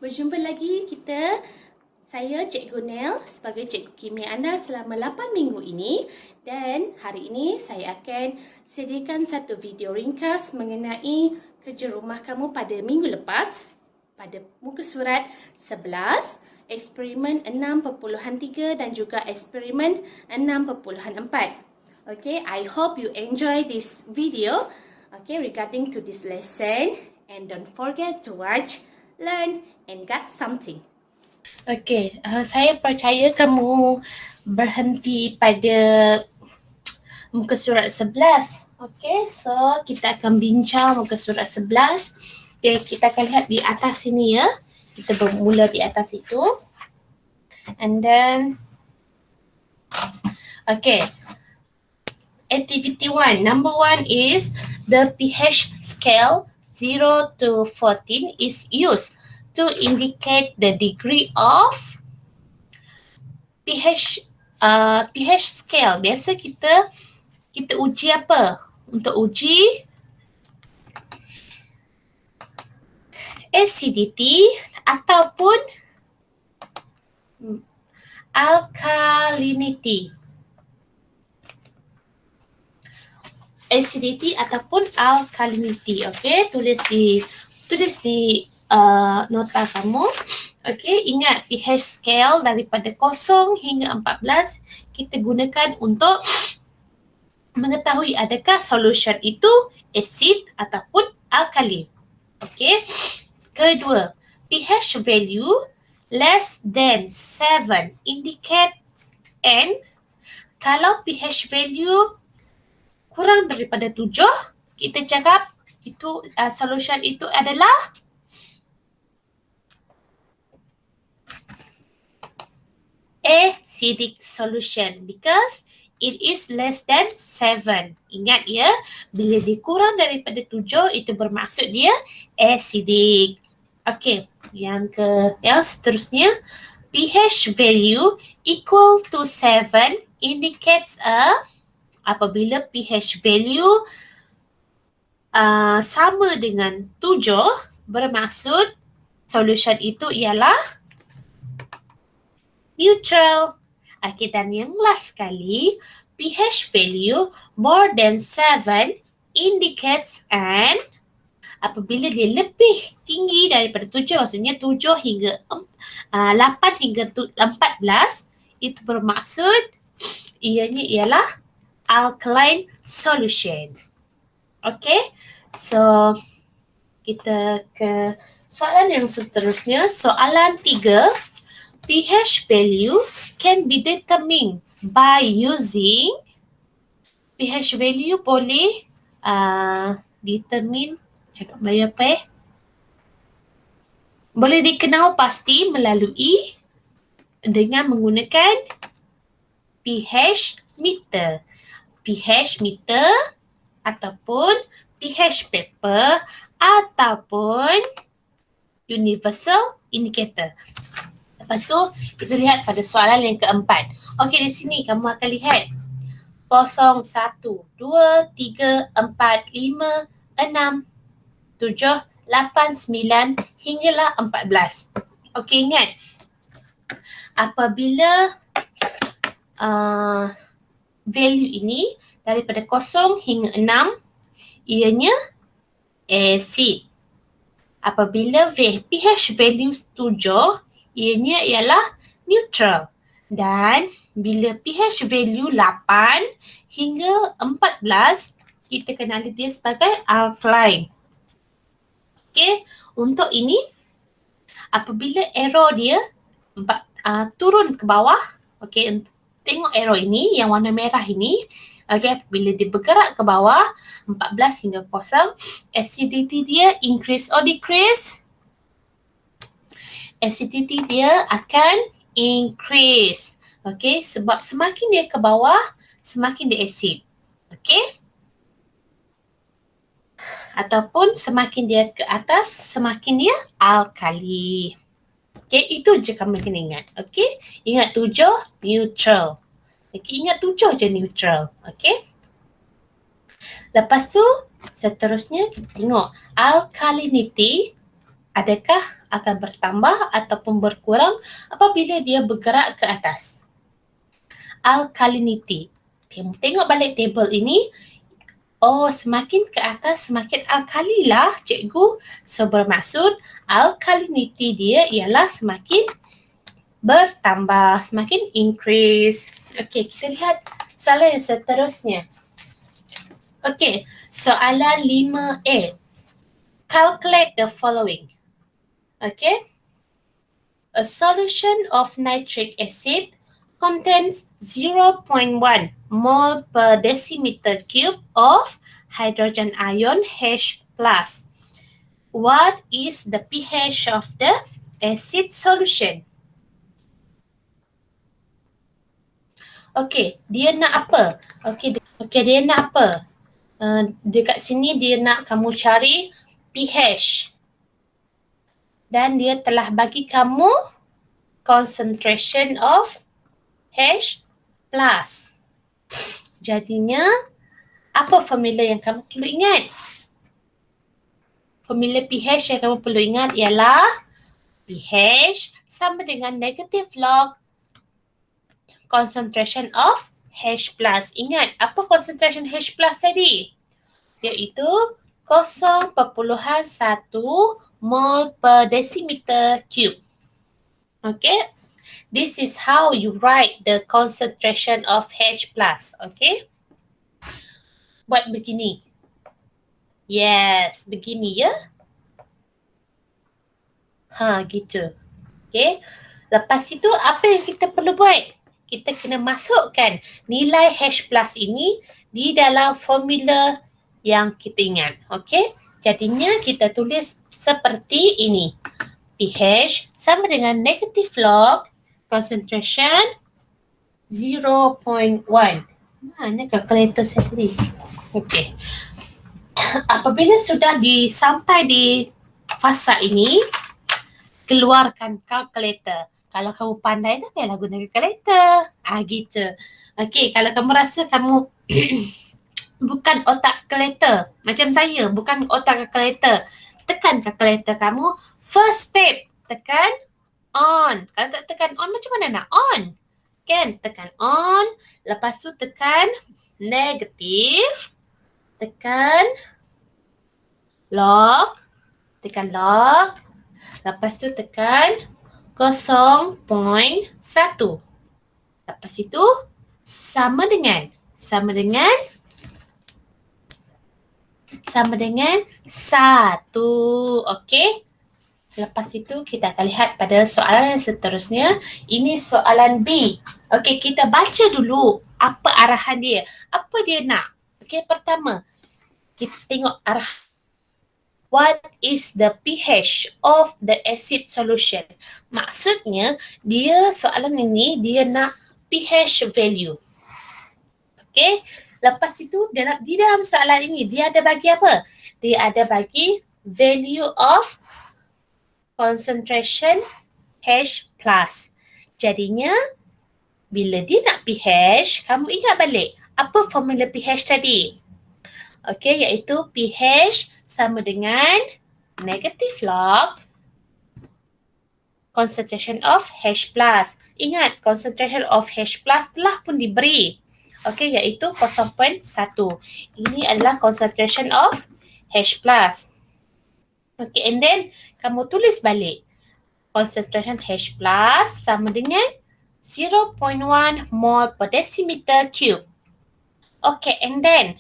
Berjumpa lagi kita. Saya Cikgu Nel sebagai Cikgu Kimia anda selama 8 minggu ini, dan hari ini saya akan sediakan satu video ringkas mengenai kerja rumah kamu pada minggu lepas pada muka surat 11, eksperimen 6.3 dan juga eksperimen 6.4. Okay, I hope you enjoy this video regarding to this lesson, and don't forget to watch, learn and get something. Okay, saya percaya kamu berhenti pada muka surat 11. Okay, so kita akan bincang muka surat 11. Okay, kita akan lihat di atas sini ya. Kita bermula di atas itu. And then, okay. Activity 1. Number 1 is the pH scale 0 to 14 is used to indicate the degree of pH scale. Biasa kita uji apa? Untuk uji acidity ataupun alkalinity. Acidity ataupun alkalinity. Okay, tulis di nota kamu. Okay, ingat pH scale daripada 0 hingga 14 kita gunakan untuk mengetahui adakah solution itu acid ataupun alkali. Okay. Kedua, pH value less than 7 indicates, and kalau pH value kurang daripada 7, kita cakap itu solution itu adalah acidic solution because it is less than 7. Ingat ya, bila dia kurang daripada 7 itu bermaksud dia acidic. Okey, yang seterusnya, pH value equal to 7 indicates apabila pH value sama dengan 7 bermaksud solution itu ialah neutral. Okay, dan yang last sekali, pH value more than 7 indicates and apabila dia lebih tinggi daripada 7, maksudnya 7 hingga 8 hingga 14, itu bermaksud ianya ialah alkaline solution. Okay, so kita ke soalan yang seterusnya. Soalan 3. pH value can be determined by using, pH value boleh determine, cakap Melayu apa boleh dikenal pasti melalui dengan menggunakan pH meter. pH meter ataupun pH paper ataupun universal indicator. Lepas tu kita lihat pada soalan yang keempat. Okey, di sini kamu akan lihat 0, 1, 2, 3, 4, 5, 6, 7, 8, 9 hinggalah 14. Okey, ingat apabila value ini daripada 0 hingga 6 ianya acid. Apabila pH value 7 ianya ialah neutral, dan bila pH value 8 hingga 14 kita kenali dia sebagai alkaline. Okey, untuk ini apabila arrow dia turun ke bawah, okey, tengok arrow ini yang warna merah ini. Okey, bila dia bergerak ke bawah 14 hingga 0, acidity dia increase or decrease? Acidity dia akan increase. Okey, sebab semakin dia ke bawah, semakin dia acid. Okey? Ataupun semakin dia ke atas, semakin dia alkali. Okey, itu je kamu kena ingat. Okey? Ingat 7 neutral. Okey, ingat 7 je neutral. Okey? Lepas tu seterusnya kita tengok alkalinity. Adakah akan bertambah ataupun berkurang apabila dia bergerak ke atas. Alkalinity. Tengok balik table ini. Oh, semakin ke atas semakin alkali lah cikgu. So bermaksud alkalinity dia ialah semakin bertambah, semakin increase. Okey, kita lihat soalan yang seterusnya. Okey, soalan 5A. Calculate the following. Okay. A solution of nitric acid contains 0.1 mole per decimeter cube of hydrogen ion H+. What is the pH of the acid solution? Okay, dia nak apa? Okay, dia nak apa? Dekat sini dia nak kamu cari pH. Dan dia telah bagi kamu concentration of H+. Jadinya, apa formula yang kamu perlu ingat? Formula pH yang kamu perlu ingat ialah pH sama dengan negative log concentration of H+. Ingat, apa concentration H+ tadi? Iaitu 0.1 mol per decimeter cube. Okay, this is how you write the concentration of H+. Okay, buat begini. Yes, begini ya. Gitu. Okay, lepas itu apa yang kita perlu buat? Kita kena masukkan nilai H+ ini di dalam formula yang kita ingat. Okay, jadinya kita tulis seperti ini. pH sama dengan negative log concentration 0.1. Mana kalkulator saya tadi? Okey. Apabila sudah sampai di fasa ini, keluarkan kalkulator. Kalau kamu pandai, dah payahlah guna kalkulator. Gitu. Okey, kalau kamu rasa kamu bukan otak kalkulator, macam saya, bukan otak kalkulator, tekan kalkulator kamu. First step, tekan on. Kalau tak tekan on, macam mana nak on? Kan, tekan on. Lepas tu tekan negatif. Tekan log. Tekan log. Lepas tu tekan 0.1. Lepas itu sama dengan 1. Okey. Lepas itu kita akan lihat pada soalan yang seterusnya. Ini soalan B. Okey, kita baca dulu apa arahan dia. Apa dia nak? Okey, pertama kita tengok arah. What is the pH of the acid solution? Maksudnya soalan ini dia nak pH value. Okey, lepas itu di dalam soalan ini dia ada bagi apa? Dia ada bagi value of concentration H+. Jadinya, bila dia nak pH, kamu ingat balik apa formula pH tadi? Okey, iaitu pH sama dengan negative log concentration of H+. Ingat, concentration of H+ telah pun diberi. Okey, iaitu 0.1. Ini adalah concentration of H+. Okay, and then kamu tulis balik. Concentration H+ sama dengan 0.1 mol per decimeter cube. Okay, and then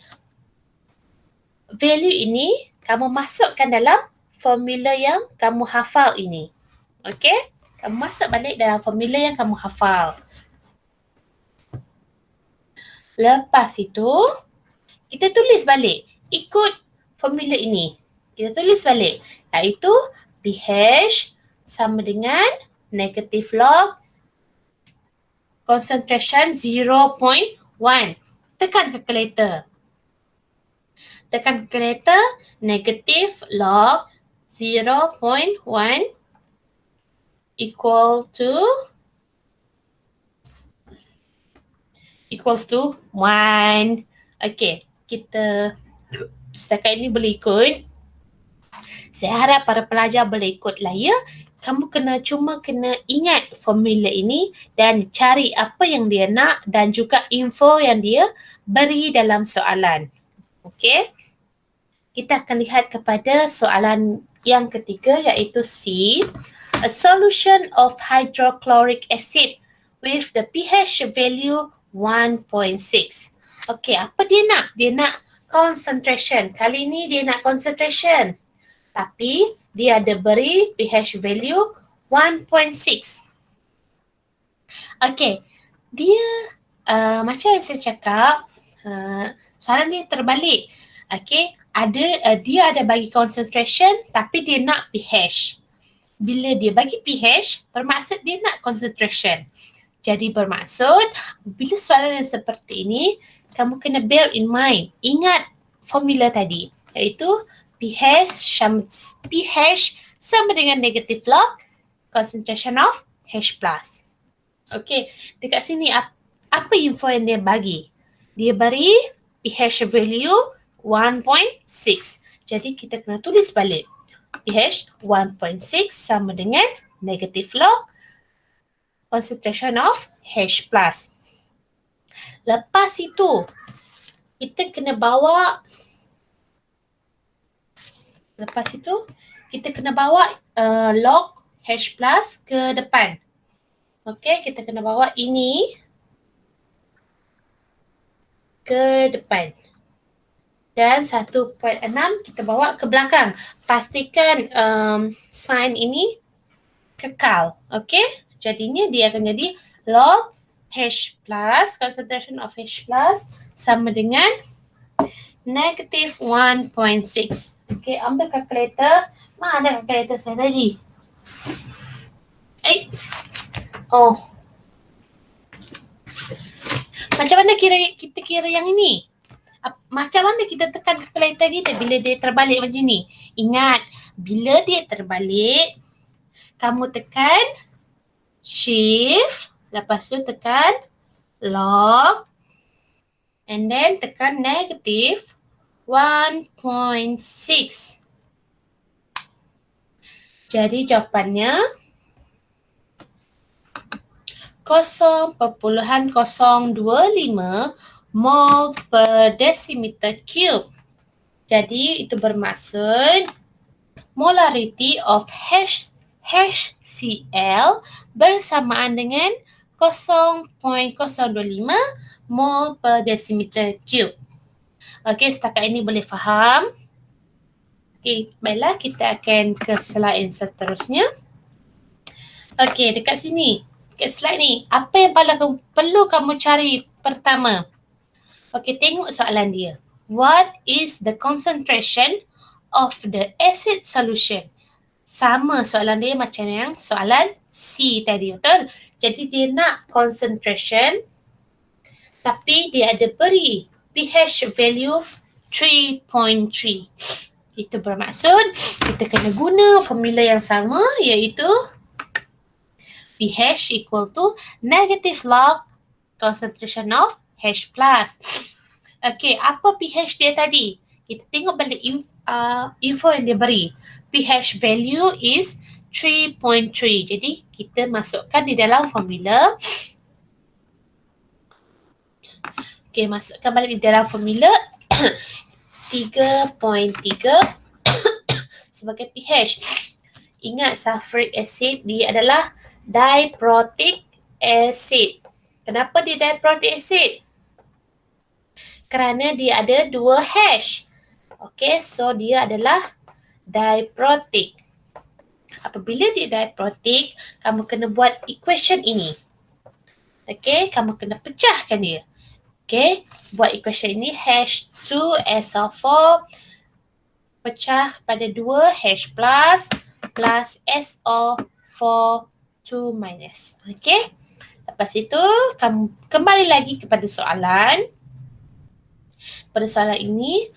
value ini kamu masukkan dalam formula yang kamu hafal ini. Okay, kamu masuk balik dalam formula yang kamu hafal. Lepas itu, kita tulis balik. Ikut formula ini. Kita tulis balik, iaitu pH sama dengan negative log concentration 0.1. Tekan kalkulator. Tekan kalkulator, negative log 0.1 equal to 1. Okay, kita setakat ini boleh ikut. Saya harap para pelajar boleh ikutlah ya. Kamu cuma kena ingat formula ini dan cari apa yang dia nak dan juga info yang dia beri dalam soalan. Okey? Kita akan lihat kepada soalan yang ketiga iaitu C. A solution of hydrochloric acid with the pH value 1.6. Okey, apa dia nak? Dia nak concentration. Kali ini dia nak concentration. Tapi dia ada beri pH value 1.6. Okey, dia macam yang saya cakap, soalan dia terbalik. Okey, dia ada bagi concentration tapi dia nak pH. Bila dia bagi pH, bermaksud dia nak concentration. Jadi bermaksud, bila soalan yang seperti ini, kamu kena bear in mind, ingat formula tadi, iaitu pH sama dengan negative log concentration of H+. Okey, dekat sini apa info yang dia bagi? Dia beri pH value 1.6. Jadi kita kena tulis balik. pH 1.6 sama dengan negative log concentration of H+. Lepas itu, kita kena bawa log H+ ke depan. Okey, kita kena bawa ini ke depan. Dan 1.6 kita bawa ke belakang. Pastikan sign ini kekal. Okey, jadinya dia akan jadi log H+, concentration of H+, sama dengan negative 1.6. Okey, ambil calculator. Mana calculator saya tadi? Oh. Macam mana kita kira yang ini? Macam mana kita tekan calculator kita bila dia terbalik macam ni? Ingat, bila dia terbalik, kamu tekan shift, lepas tu tekan log, and then tekan negative 1.6. Jadi jawapannya 0.025 mol per decimeter cube. Jadi itu bermaksud molarity of HCl bersamaan dengan 0.025 mol per decimeter cube. Okey, setakat ini boleh faham? Okey, baiklah kita akan ke slide seterusnya. Okey, dekat sini, dekat slide ni, apa yang perlu kamu cari pertama? Okey, tengok soalan dia. What is the concentration of the acid solution? Sama soalan dia macam yang soalan C tadi, betul? Jadi dia nak concentration tapi dia ada beri pH value 3.3. Itu bermaksud kita kena guna formula yang sama iaitu pH equal to negative log concentration of H+. Okey, apa pH dia tadi? Kita tengok balik info yang dia beri. pH value is 3.3. Jadi kita masukkan di dalam formula. Okey, masukkan balik di dalam formula 3.3 sebagai pH. Ingat sulfuric acid dia adalah diprotic acid. Kenapa dia diprotic acid? Kerana dia ada 2 hash. Okey, so dia adalah diprotic. Apabila dia diprotic, kamu kena buat equation ini. Okey, kamu kena pecahkan dia. Okey, buat equation ini H2SO4 pecah kepada 2 H plus SO4 2 minus. Okey. Lepas itu kamu kembali lagi kepada soalan. Pada soalan ini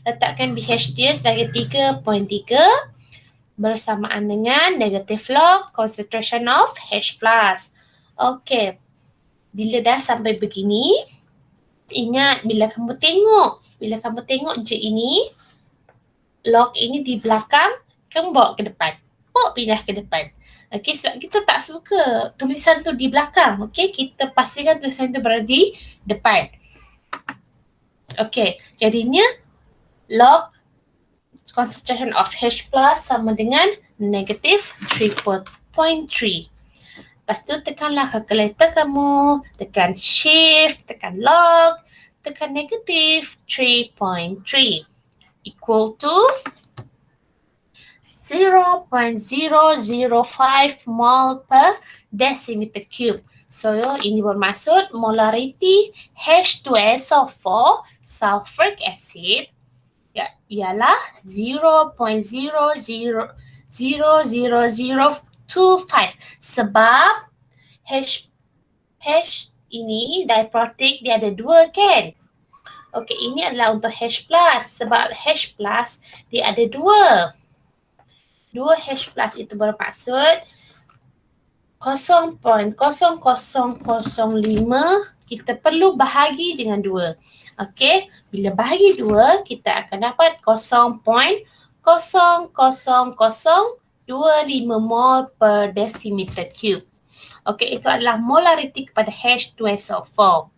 letakkan pH dia sebagai 3.3 bersamaan dengan negative log concentration of H+. Okey. Bila dah sampai begini, ingat bila kamu tengok je ini, log ini di belakang, kamu bawa ke depan. Bawa pindah ke depan. Okey, sebab kita tak suka tulisan tu di belakang. Okey, kita pastikan tulisan tu berada di depan. Okey, jadinya log concentration of H plus sama dengan negative 3.3. Lepas tu tekanlah calculator kamu, tekan shift, tekan log, tekan negative 3.3 equal to 0.005 mol per decimeter cube. So, ini bermaksud molarity H2SO4 sulfuric acid ialah 0.0000025 sebab H ini diprotic dia ada dua kan? Okey, ini adalah untuk H plus sebab H plus dia ada dua. Dua H plus itu bermaksud 0.0005 kita perlu bahagi dengan 2. Okey, bila bahagi 2 kita akan dapat 0.00025 mol per decimeter cube. Okey, itu adalah molarity kepada H2SO4.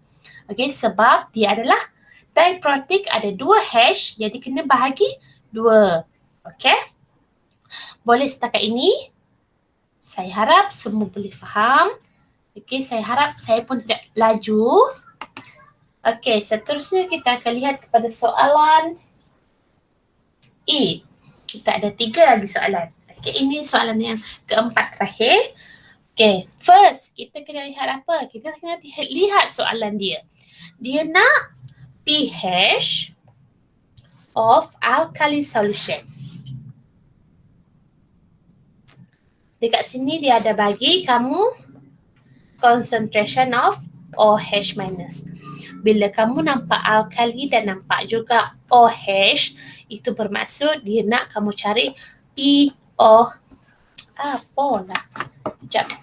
Okey, sebab dia adalah diprotic ada 2 H jadi kena bahagi 2. Okey? Boleh setakat ini? Saya harap semua boleh faham. Okey, saya harap saya pun tidak laju. Okey, seterusnya kita akan lihat kepada soalan E. Kita ada 3 lagi soalan. Okey, ini soalan yang keempat terakhir. Okey, first kita kena lihat apa? Kita kena lihat soalan dia. Dia nak pH of alkali solution. Dekat sini dia ada bagi kamu concentration of OH minus. Bila kamu nampak alkali dan nampak juga OH, itu bermaksud dia nak kamu cari PO. Apalah. Sekejap.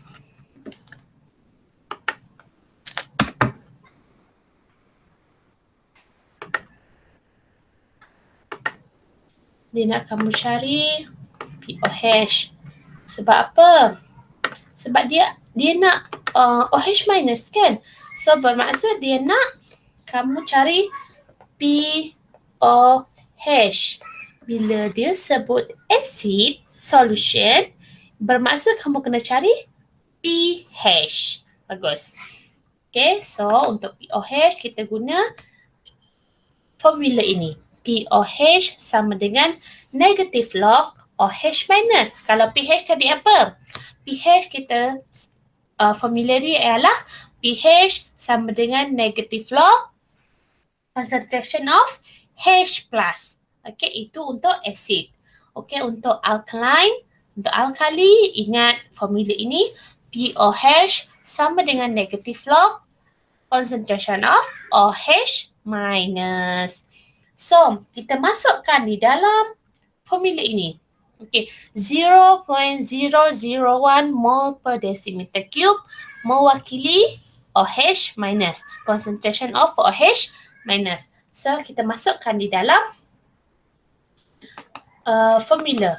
Dia nak kamu cari POH. Sebab apa? Sebab dia nak OH minus kan? So bermaksud dia nak kamu cari POH. Bila dia sebut acid solution, bermaksud kamu kena cari pH. Bagus. Okay, so untuk POH kita guna formula ini. POH sama dengan negative log OH minus. Kalau pH tadi apa? pH kita formula dia ialah pH sama dengan negative log concentration of H plus. Okey, itu untuk acid. Okey, untuk alkaline, untuk alkali ingat formula ini POH sama dengan negative log concentration of OH minus. So, kita masukkan di dalam formula ini. Okey, 0.001 mol per decimeter cube mewakili OH minus. Concentration of OH minus. So, kita masukkan di dalam formula.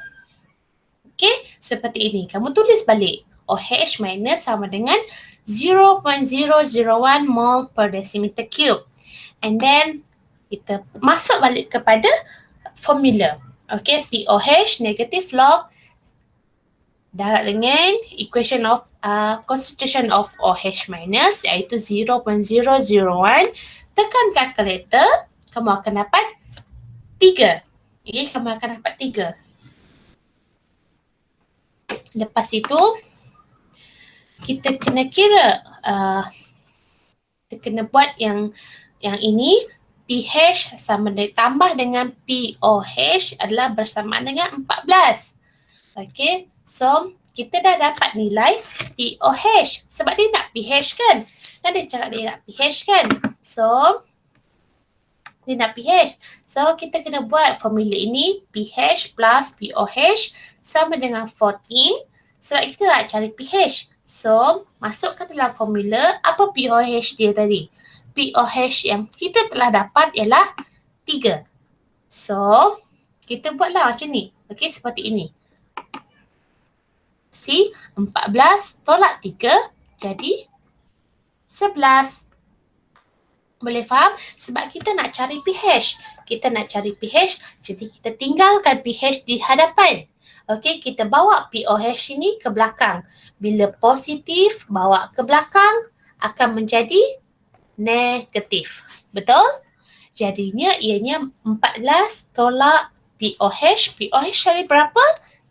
Okey, seperti ini. Kamu tulis balik. OH minus sama dengan 0.001 mol per decimeter cube. And then, kita masuk balik kepada formula. Okay, POH negative log darab dengan equation of concentration of OH minus iaitu 0.001. Tekan calculator, kamu akan dapat 3. Okay, kamu akan dapat 3. Lepas itu, kita kena kira, kita kena buat yang ini. pH sama tambah dengan POH adalah bersamaan dengan 14. Okay, so kita dah dapat nilai POH sebab dia nak pH kan. Tadi cakap dia nak pH kan. So, dia nak pH. So, kita kena buat formula ini pH plus POH sama dengan 14 sebab kita nak cari pH. So, masukkan dalam formula apa POH dia tadi. POH yang kita telah dapat ialah 3. So, Kita buatlah macam ni. Okey, seperti ini. See, 14 tolak 3 jadi 11. Boleh faham? Sebab kita nak cari pH. Kita nak cari pH, jadi kita tinggalkan pH di hadapan. Okey, kita bawa pOH ini ke belakang. Bila positif, bawa ke belakang, akan menjadi negatif. Betul? Jadinya ianya 14 tolak pOH. pOH dari berapa?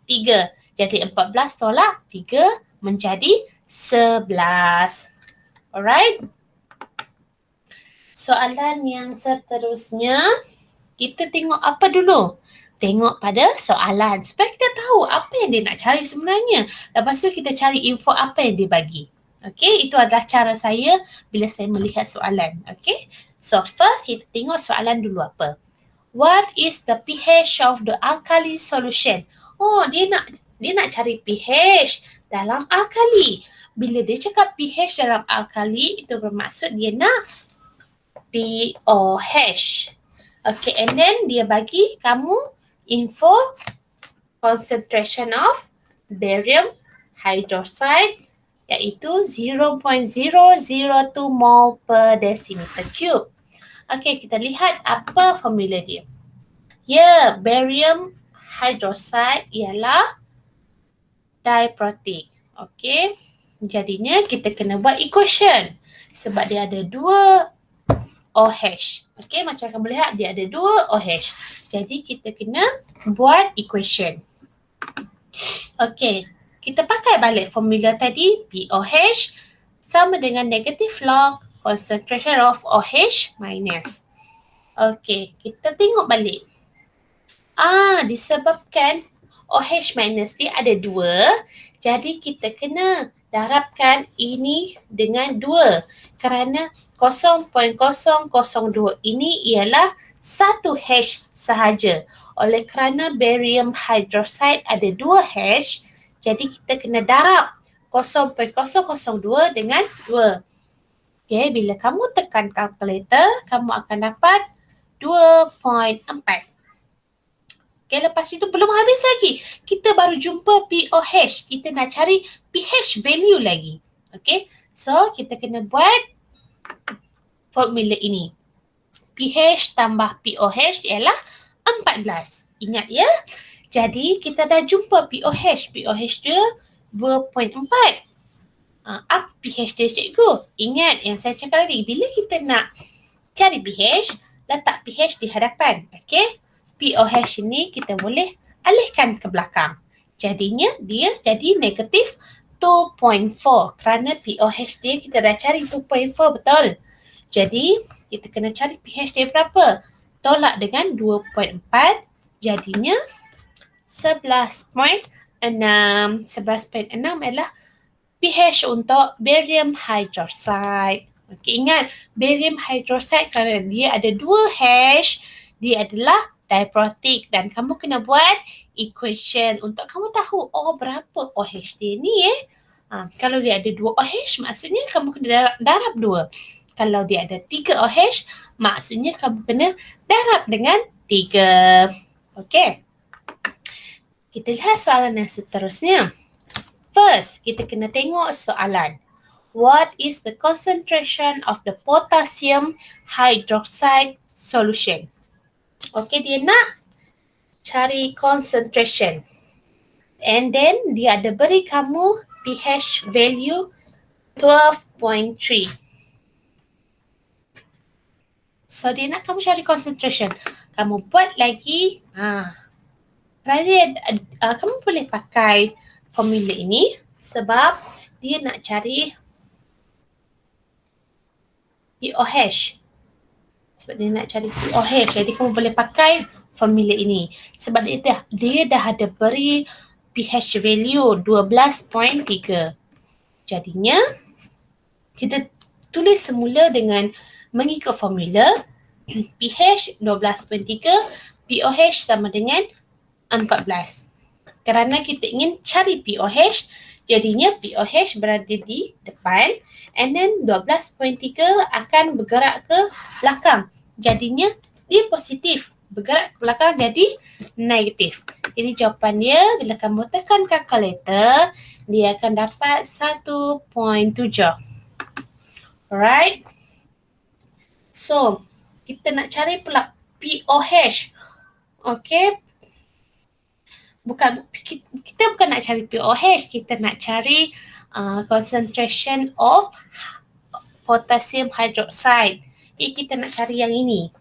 3. Jadi 14 tolak 3 menjadi 11. Alright? Soalan yang seterusnya, kita tengok apa dulu? Tengok pada soalan supaya kita tahu apa yang dia nak cari sebenarnya. Lepas tu kita cari info apa yang dia bagi. Okay, itu adalah cara saya bila saya melihat soalan. Okay, so first kita tengok soalan dulu apa. What is the pH of the alkali solution? Oh, dia nak cari pH dalam alkali. Bila dia cakap pH dalam alkali, itu bermaksud dia nak pOH. Okay, and then dia bagi kamu info concentration of barium hydroxide iaitu 0.002 mol per decimeter cube. Okay, kita lihat apa formula dia. Ya, barium hydroxide ialah diprotic. Okay, jadinya kita kena buat equation sebab dia ada 2 OH. Okay, macam kamu lihat dia ada 2 OH. Jadi kita kena buat equation. Okay, kita pakai balik formula tadi. pOH sama dengan negative log concentration of OH minus. Okay, kita tengok balik. Disebabkan OH minus dia ada 2, jadi kita kena darabkan ini dengan 2 kerana 0.002 ini ialah 1 H sahaja. Oleh kerana barium hydroxide ada 2 H, jadi kita kena darab 0.002 dengan 2. Okay, bila kamu tekan kalkulator, kamu akan dapat 2.4. Okay, lepas itu belum habis lagi. Kita baru jumpa pOH. Kita nak cari pH value lagi. Okay, so kita kena buat formula ini. pH tambah pOH ialah 14. Ingat ya? Jadi kita dah jumpa pOH. pOH dia 2.4. Apa pH dia, cikgu? Ingat yang saya cakap tadi. Bila kita nak cari pH, letak pH di hadapan. Okay? pOH ini kita boleh alihkan ke belakang. Jadinya dia jadi negatif 2.4. Kerana pOH dia kita dah cari 2.4, betul? Jadi, kita kena cari pH dia berapa? Tolak dengan 2.4, jadinya 11.6. 11.6 adalah pH untuk barium hydroxide. Okey, ingat, barium hydroxide kerana dia ada 2 H, dia adalah diprotic dan kamu kena buat equation untuk kamu tahu, berapa OH dia ni Kalau dia ada 2 OH, maksudnya kamu kena darab 2. Kalau dia ada 3 OH, maksudnya kamu kena darab dengan 3. Okey. Kita lihat soalan yang seterusnya. First, kita kena tengok soalan. What is the concentration of the potassium hydroxide solution? Okey, dia nak cari concentration. And then, dia ada beri kamu pH value 12.3. So, dia nak kamu cari concentration. Kamu buat lagi. Kamu boleh pakai formula ini sebab dia nak cari pOH. Sebab dia nak cari pOH. Jadi, kamu boleh pakai formula ini. Sebab dia dah ada beri pH value 12.3. Jadinya, kita tulis semula dengan mengikut formula pH 12.3, pOH sama dengan 14. Kerana kita ingin cari pOH, jadinya pOH berada di depan and then 12.3 akan bergerak ke belakang. Jadinya dia positif. bergerak ke belakang jadi negatif. Jadi jawapan dia bila kamu tekan kalkulator, dia akan dapat 1.7. Alright. So, kita nak cari pula POH. Okay. Kita bukan nak cari POH, kita nak cari concentration of potassium hydroxide. Okay, kita nak cari yang ini.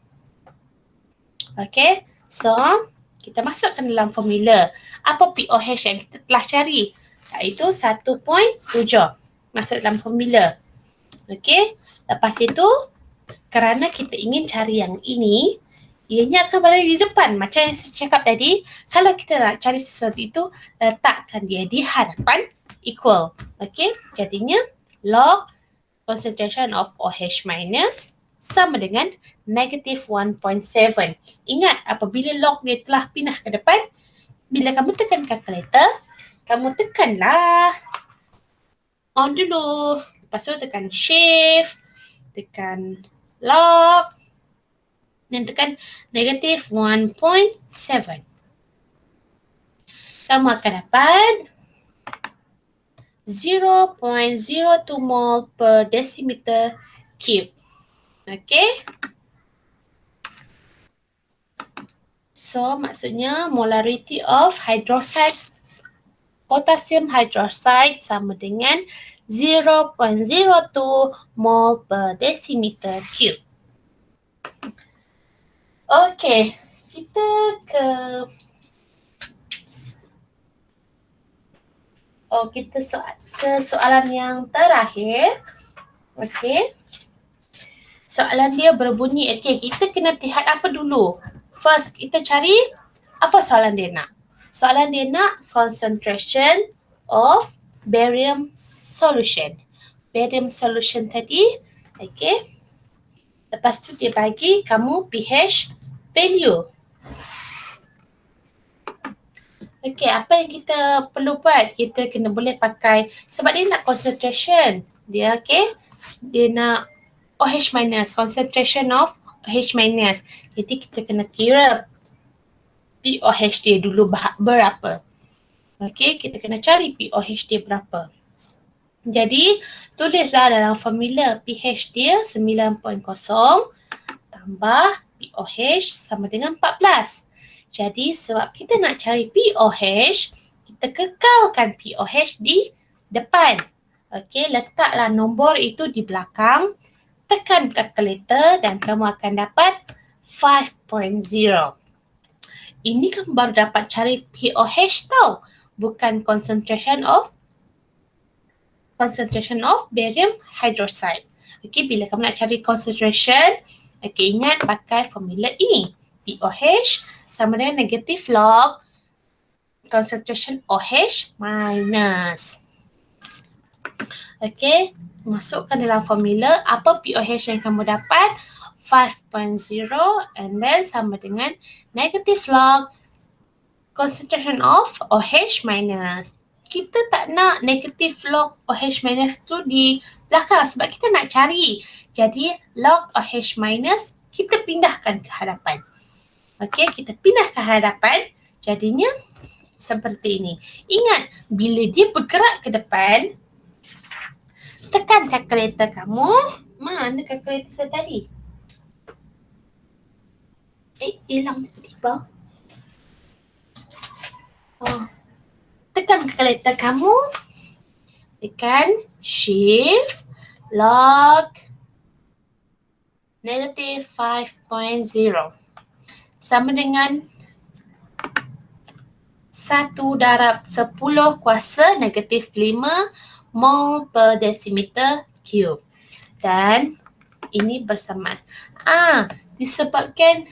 Okay, so kita masukkan dalam formula. Apa POH yang kita telah cari? Iaitu 1.7. Masuk dalam formula. Okay, lepas itu kerana kita ingin cari yang ini, ianya akan berada di depan. Macam yang saya cakap tadi, kalau kita nak cari sesuatu itu, letakkan dia di hadapan equal. Okay, jadinya log concentration of OH minus sama dengan negative 1.7. Ingat, apabila log dia telah pindah ke depan, bila kamu tekan kalkulator, kamu tekanlah on dulu. Lepas tu tekan shift, tekan log, dan tekan negative 1.7. Kamu akan dapat 0.02 mol per decimeter cube. Okay. So, maksudnya molarity of hydroxide, potassium hydroxide sama dengan 0.02 mol per decimeter cube. Okay, kita ke soalan yang terakhir. Okay. Soalan dia berbunyi, okay, kita kena lihat apa dulu. First, kita cari apa soalan dia nak. Soalan dia nak concentration of barium solution. Barium solution tadi, okay. Lepas tu dia bagi kamu pH value. Okay, apa yang kita perlu buat? Kita kena boleh pakai, sebab dia nak concentration. Dia, okay, dia nak OH minus, concentration of OH minus. Jadi kita kena kira POH dia dulu berapa. Okay, kita kena cari POH dia berapa. Jadi, tulislah dalam formula pH dia 9.0 tambah POH sama dengan 14. Jadi, sebab kita nak cari POH, kita kekalkan POH di depan. Okay, letaklah nombor itu di belakang. Tekan kalkulator dan kamu akan dapat 5.0. Ini kamu baru dapat cari POH tau. Bukan concentration of barium hydroxide. Okay, bila kamu nak cari concentration, okay, ingat pakai formula ini. POH sama dengan negative log concentration OH minus. Okay, masukkan dalam formula apa POH yang kamu dapat, 5.0 and then sama dengan negative log concentration of OH minus. Kita tak nak negative log OH minus tu di belakang sebab kita nak cari. Jadi log OH minus kita pindahkan ke hadapan. Okay, kita pindah ke hadapan, jadinya seperti ini. Ingat, bila dia bergerak ke depan, tekan kalkulator kamu. Mana kalkulator saya tadi? Hilang tiba-tiba. Tekan kalkulator kamu. Tekan shift log negative 5.0 sama dengan 1 darab 10 kuasa negatif 5 mol per decimeter cube. Dan ini bersamaan. Disebabkan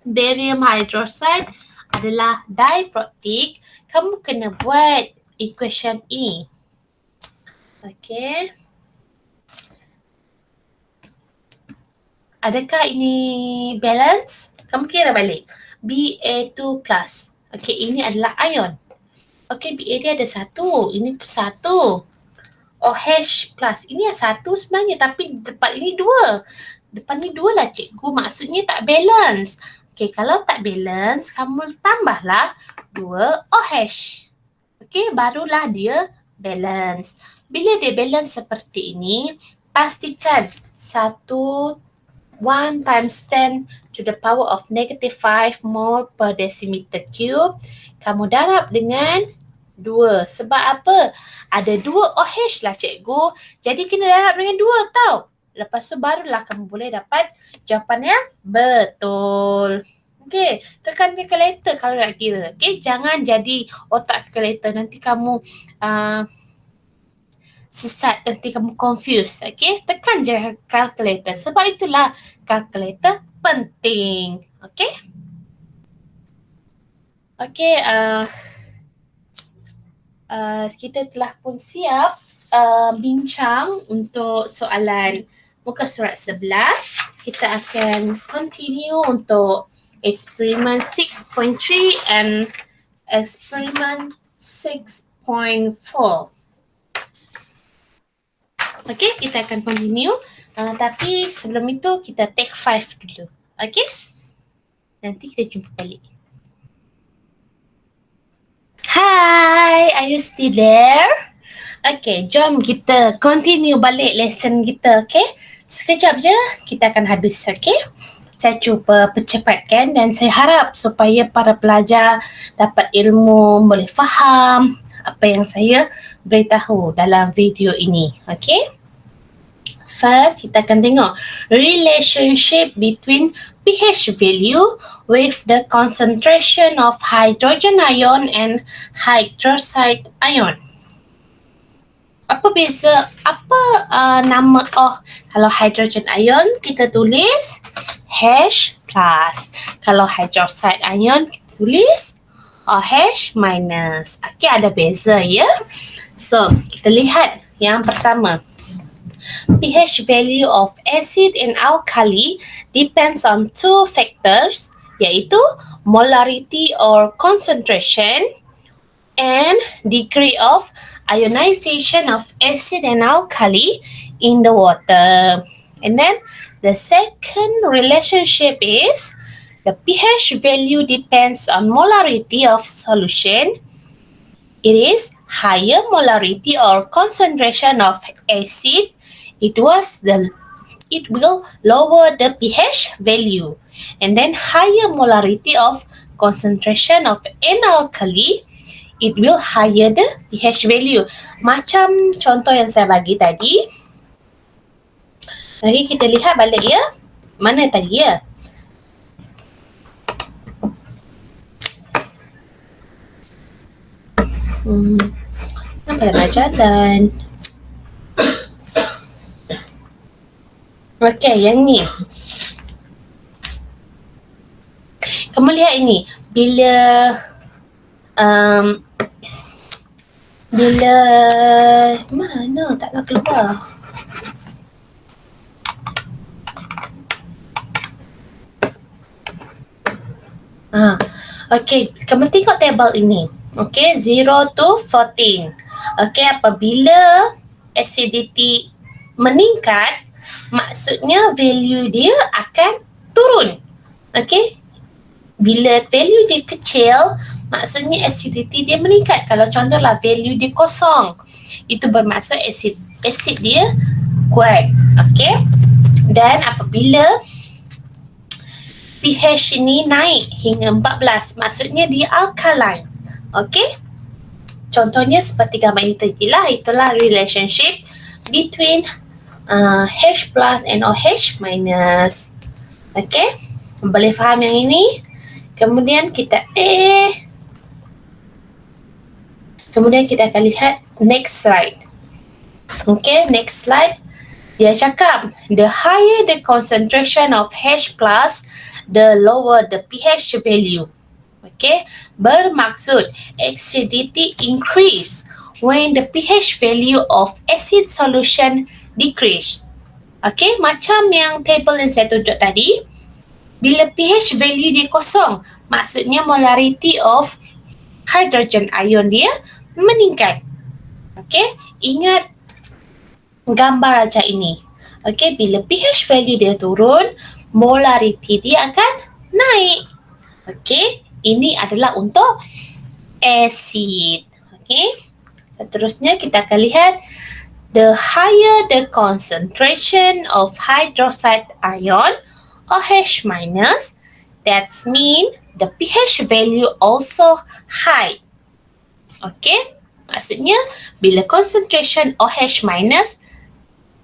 barium hydroxide adalah diprotic, kamu kena buat equation ini. Okay. Adakah ini balance? Kamu kira balik. Ba2 plus. Okay, ini adalah ion. Okay, Ba dia ada 1. Ini 1. OH plus. Ini ada 1 sebenarnya tapi depan ini 2. Depan ni 2 lah cikgu. Maksudnya tak balance. Okey, kalau tak balance, kamu tambahlah 2 OH. Okey, barulah dia balance. Bila dia balance seperti ini, pastikan 1 times 10 to the power of negative 5 mole per decimeter cube. Kamu darab dengan 2. Sebab apa? Ada 2 OH lah cikgu. Jadi kena darab dengan 2 tau. Lepas tu barulah kamu boleh dapat jawapan yang betul. Okey, tekan calculator kalau nak kira. Okey, jangan jadi otak calculator. Nanti kamu sesat, nanti kamu confused. Okey, tekan je calculator. Sebab itulah calculator penting. Okey? Okey, kita telah pun siap bincang untuk soalan muka surat 11. Kita akan continue untuk experiment 6.3 and experiment 6.4. Okay, kita akan continue. Tapi sebelum itu kita take 5 dulu. Okay? Nanti kita jumpa balik. Hi, are you still there? Okay, jom kita continue balik lesson kita, okay? Sekejap je kita akan habis, okay? Saya cuba percepatkan dan saya harap supaya para pelajar dapat ilmu, boleh faham apa yang saya beritahu dalam video ini, okay? First, kita akan tengok relationship between pH value with the concentration of hydrogen ion and hydroxide ion. Apa beza? Apa nama? Kalau hydrogen ion kita tulis H+. Kalau hydroxide ion kita tulis OH-. Okay, ada beza ya. So, kita lihat yang pertama. pH value of acid and alkali depends on 2 factors, iaitu molarity or concentration and degree of ionization of acid and alkali in the water. And then the second relationship is the pH value depends on molarity of solution. It is higher molarity or concentration of acid, it will lower the pH value. And then higher molarity of concentration of an alkali, it will higher the pH value. Macam contoh yang saya bagi tadi. Mari kita lihat balik ya. Mana tadi ya? Kenapa tak nak jalan? Okey, yang ni. Kamu lihat ini. Bila mana tak nak keluar. Okey, kamu tengok tabel ini. Okey, 0 to 14. Okey, apabila acidity meningkat, maksudnya value dia akan turun. Okey. Bila value dia kecil, maksudnya acidity dia meningkat. Kalau contohlah value dia kosong, itu bermaksud acid dia kuat. Okey. Dan apabila pH ini naik hingga 14, maksudnya dia alkaline. Okey. Contohnya seperti gambar ini tadi lah, itulah relationship between H+ and OH-. Okay, boleh faham yang ini? Kemudian kita kemudian kita akan lihat next slide. Okay, next slide. Dia cakap, the higher the concentration of H+, the lower the pH value. Okay, bermaksud acidity increase when the pH value of acid solution decrease. Okay, macam yang table yang saya tunjuk tadi, bila pH value dia kosong, maksudnya molarity of hydrogen ion dia meningkat. Okay, ingat gambar aja ini. Okay, bila pH value dia turun, molarity dia akan naik. Okey, ini adalah untuk acid. Okey. Seterusnya kita akan lihat the higher the concentration of hydroxide ion OH minus, that mean the pH value also high. Okey, maksudnya bila concentration OH minus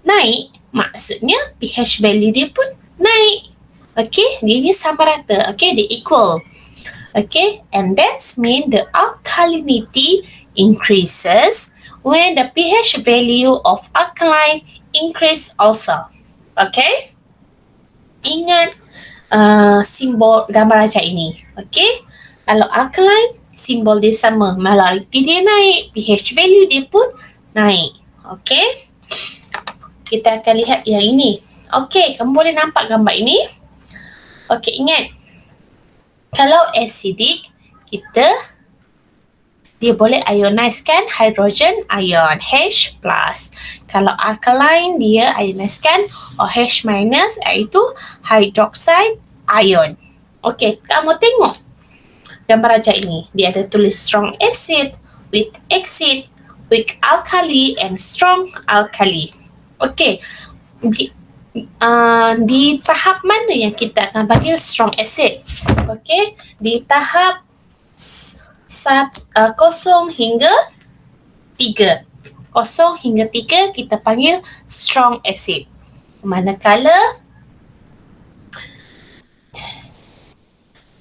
naik, maksudnya pH value dia pun naik. Okey, dia ni sama rata. Okey, dia equal. Okay, and that's mean the alkalinity increases when the pH value of alkaline increase also. Okay, ingat simbol gambar rajah ini. Okay, kalau alkaline simbol dia sama, molarity dia naik, pH value dia pun naik. Okay, kita akan lihat yang ini. Okay, kamu boleh nampak gambar ini? Okay, ingat. Kalau acidic, dia boleh ioniskan hydrogen ion H+. Kalau alkaline, dia ioniskan OH-, iaitu hydroxide ion. Okey, kamu tengok gambar rajah ini. Dia ada tulis strong acid, weak acid, weak alkali and strong alkali. Okey, di tahap mana yang kita akan panggil strong acid? Okey, di tahap 0 hingga 3. 0 hingga 3 kita panggil strong acid. Manakala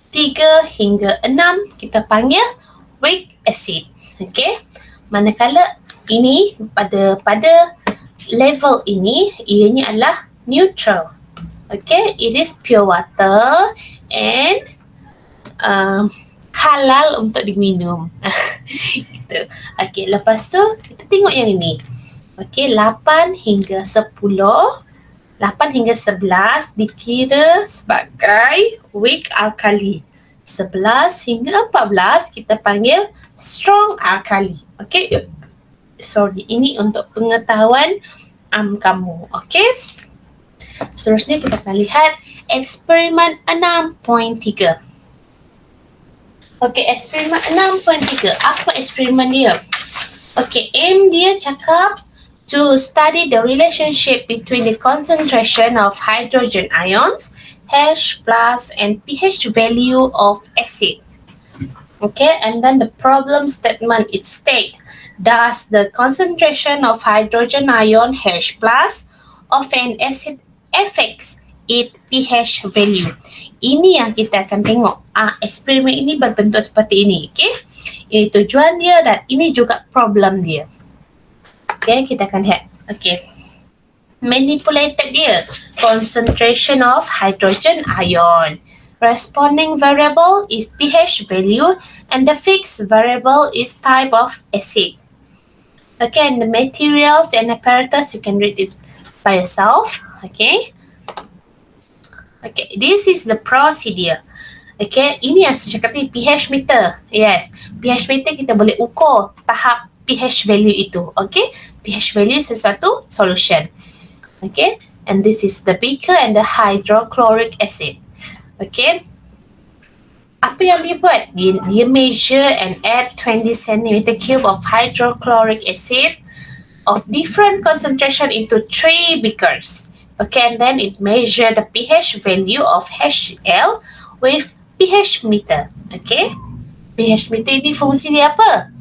3 hingga 6 kita panggil weak acid. Okey, manakala ini pada level ini ianya adalah neutral. Okay, it is pure water and halal untuk diminum. Gitu. Okay, lepas tu kita tengok yang ini. Okay, 8 hingga 10, 8 hingga 11 dikira sebagai weak alkali. 11 hingga 14 kita panggil strong alkali. Okay, sorry, ini untuk pengetahuan kamu. Okay. Seterusnya kita akan lihat eksperimen 6.3. Okey, eksperimen 6.3. Apa eksperimen dia? Okey, aim dia cakap to study the relationship between the concentration of hydrogen ions, H+, and pH value of acid. Okay, and then the problem statement it states, does the concentration of hydrogen ion H+ of an acid affects its pH value? Ini yang kita akan tengok. Eksperimen ini berbentuk seperti ini. Okay, ini tujuan dia dan ini juga problem dia. Okay, kita akan lihat. Okay, manipulated dia, concentration of hydrogen ion. Responding variable is pH value and the fixed variable is type of acid. Okay, and the materials and apparatus you can read it by yourself. Okay. Okay, this is the procedure. Okay, ini yang saya cakap tadi, pH meter. Yes, pH meter kita boleh ukur tahap pH value itu. Okay, pH value sesuatu solution. Okay, and this is the beaker and the hydrochloric acid. Okay, apa yang dia buat? Dia measure and add 20 cm cube of hydrochloric acid of different concentration into 3 beakers. Okay, and then it measure the pH value of HCl with pH meter. Okay, pH meter ini fungsi dia apa?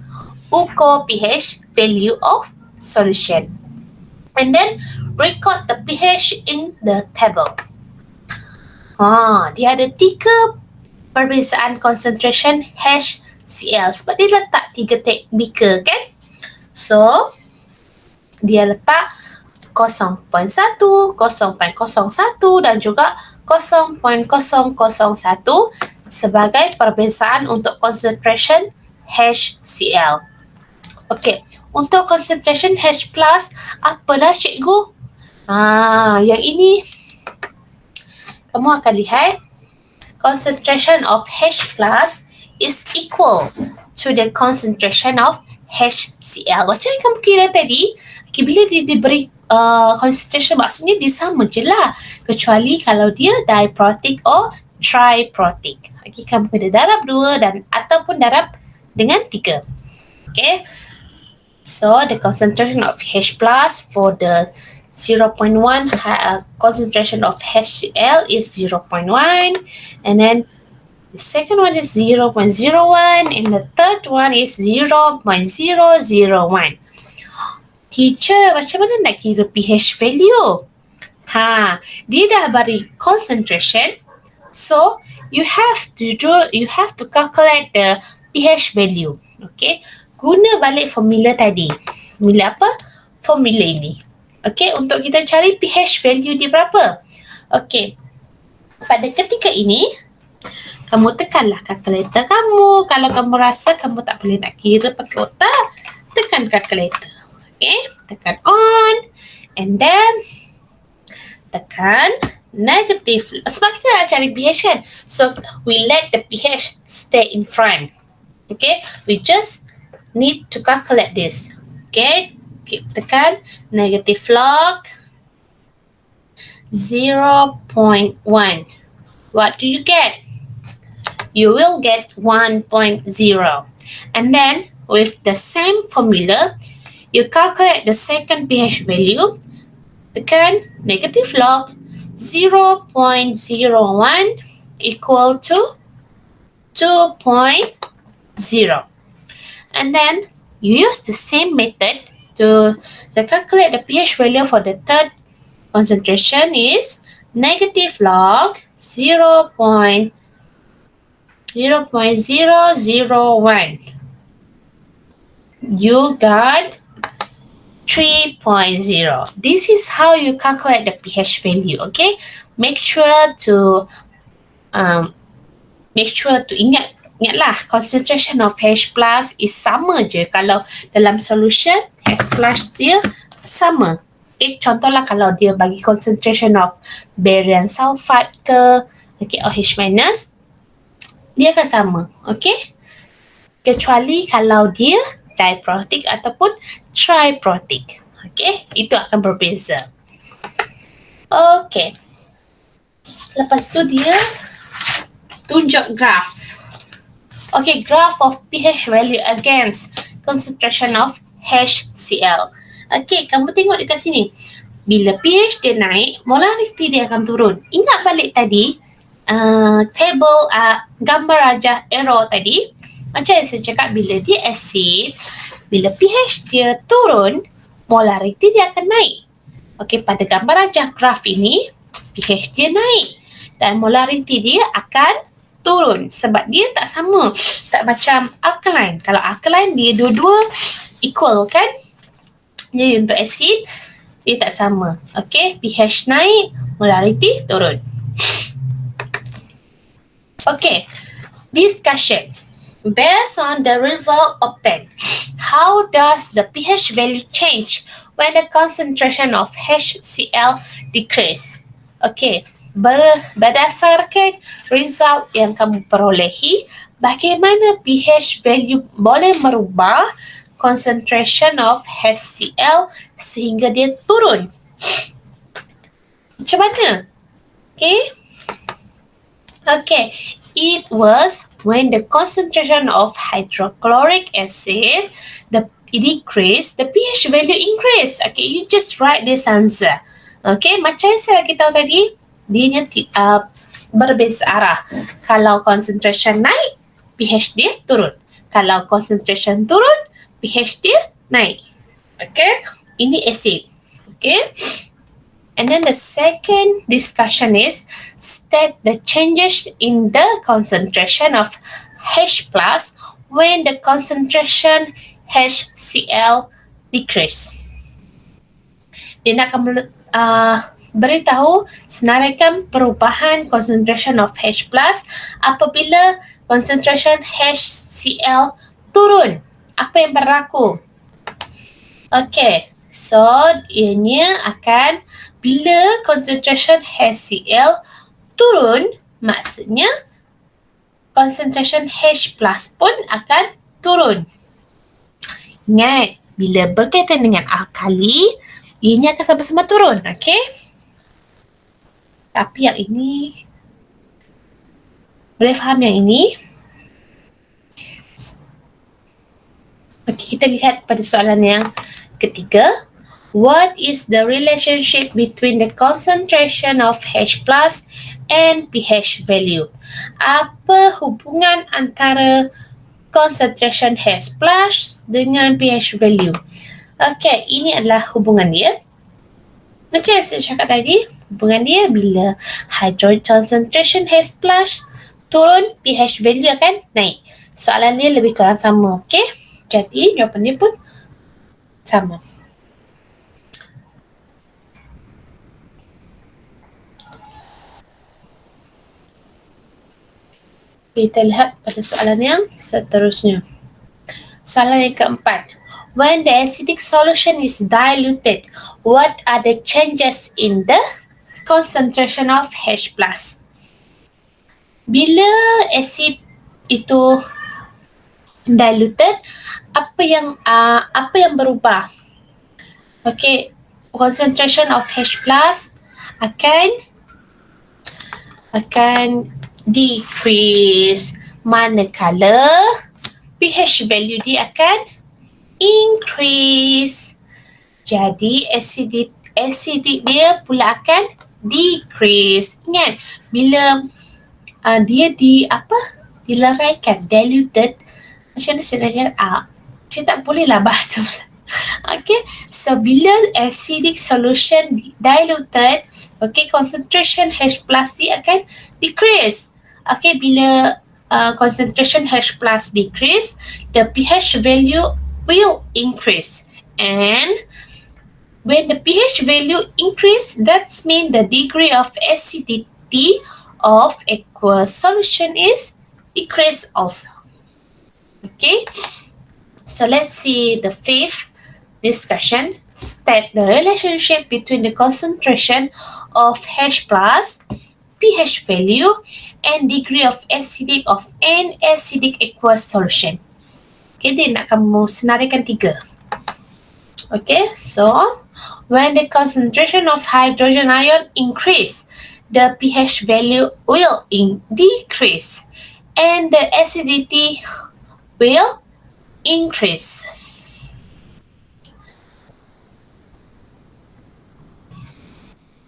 Ukur pH value of solution. And then record the pH in the table. Dia ada 3 perbezaan concentration HCl sebab dia letak 3 beaker kan? So, dia letak 0.1, 0.01 dan juga 0.001 sebagai perbezaan untuk concentration HCl. Okey, untuk concentration H+, apalah cikgu? Yang ini kamu akan lihat concentration of H+ is equal to the concentration of HCl. Macam yang kamu kira tadi, bila dia diberi concentration maksudnya dia sama je lah, kecuali kalau dia diprotic or triprotic. Okay, kamu kena darab 2 dan ataupun darab dengan 3. Okay. So the concentration of H plus for the 0.1 concentration of HCl is 0.1, and then the second one is 0.01, and the third one is 0.001. Teacher, macam mana nak kira pH value? Dia dah bagi concentration, so you have to calculate the pH value. Okay, guna balik formula tadi. Formula apa? Formula ini. Okay, untuk kita cari pH value dia berapa? Okay, pada ketika ini kamu tekanlah kalkulator kamu. Kalau kamu rasa kamu tak boleh nak kira pakai otak, tekan kalkulator. Okay, tekan on, and then tekan negative. Sebab kita nak cari pH kan, so we let the pH stay in front. Okay, we just need to calculate this. Okay, tekan negative log 0.1. What do you get? You will get 1.0. And then with the same formula, you calculate the second pH value. Tekan negative log 0.01 equal to 2.0. And then you use the same method to calculate the pH value for the third concentration is negative log 0.001. You got 3.0. This is how you calculate the pH value. Okay, make sure to ingatlah concentration of H plus is sama je kalau dalam solution H plus dia sama. Okay, contohlah kalau dia bagi concentration of barium sulfate ke, okay, OH minus, dia akan sama. Okay, kecuali kalau dia diprotic ataupun triprotic. Okay, itu akan berbeza. Okay, lepas tu dia tunjuk graph. Okay, graph of pH value against concentration of HCl. Okay, kamu tengok dekat sini. Bila pH dia naik, molarity dia akan turun. Ingat balik tadi table gambar rajah arrow tadi. Macam yang saya cakap, bila dia acid, bila pH dia turun, molarity dia akan naik. Okay, pada gambar rajah graf ini, pH dia naik dan molarity dia akan turun sebab dia tak sama. Tak macam alkaline. Kalau alkaline dia dua-dua equal kan? Jadi untuk acid dia tak sama. Okay, pH naik, molarity turun. Okay, discussion. Based on the result obtained, how does the pH value change when the concentration of HCl decrease? Okay, berdasarkan result yang kamu perolehi, bagaimana pH value boleh merubah concentration of HCl sehingga dia turun? Macam mana? Okay, it was when the concentration of hydrochloric acid decreased, the pH value increased. Okay, you just write this answer. Okay, macam yang saya bagi tahu tadi, dia berbeza arah. Kalau concentration naik, pH dia turun. Kalau concentration turun, pH dia naik. Okay, ini acid. Okay. And then the second discussion is state the changes in the concentration of H plus when the concentration HCl decrease. Dia nak beritahu senaraikan perubahan concentration of H plus apabila concentration HCl turun. Apa yang berlaku? Okay, so ianya akan bila concentration HCl turun, maksudnya concentration H plus pun akan turun. Ingat, bila berkaitan dengan alkali, ianya akan sama-sama turun, okay? Tapi yang ini Boleh faham yang ini? Okey, kita lihat pada soalan yang ketiga. What is the relationship between the concentration of H plus and pH value? Apa hubungan antara concentration H plus dengan pH value? Okey, ini adalah hubungan dia. Macam yang saya cakap tadi, hubungan dia bila hydrogen concentration H plus turun, pH value akan naik. Soalan dia lebih kurang sama, okey? Jadi jawapan dia pun sama. Kita lihat pada soalan yang seterusnya. Soalan yang keempat. When the acidic solution is diluted, what are the changes in the concentration of H+? Bila asid itu diluted, apa yang berubah? Okay, concentration of H+ akan decrease, manakala pH value dia akan increase. Jadi acidic dia pula akan decrease. Ingat, bila dia dileraikan, diluted, macam mana saya cakap? Saya tak bolehlah bahasa. Okay, so bila acidic solution diluted, okay, concentration H+ dia akan decrease. Okay, bila concentration H+ decrease, the pH value will increase. And when the pH value increase, that means the degree of acidity of aqueous solution is decreased also. Okay, so let's see the fifth discussion. State the relationship between the concentration of H+, pH value, and degree of acidic of an acidic aqueous solution. Okay, dia nak kamu senaraikan 3. Okay, so when the concentration of hydrogen ion increase, the pH value will decrease and the acidity will increase.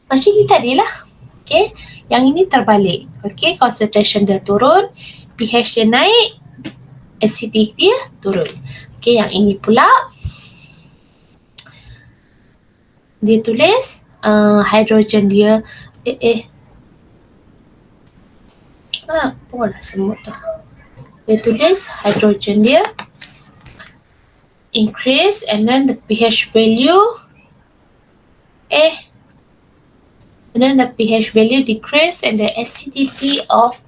Macam ni tadilah. Okay, yang ini terbalik. Okay, concentration dia turun, pH dia naik, acidic dia turun. Okay, yang ini pula dia tulis hydrogen dia apalah semut tu. Dia tulis hydrogen dia increase and then the pH value and then the pH value decrease and the acidity of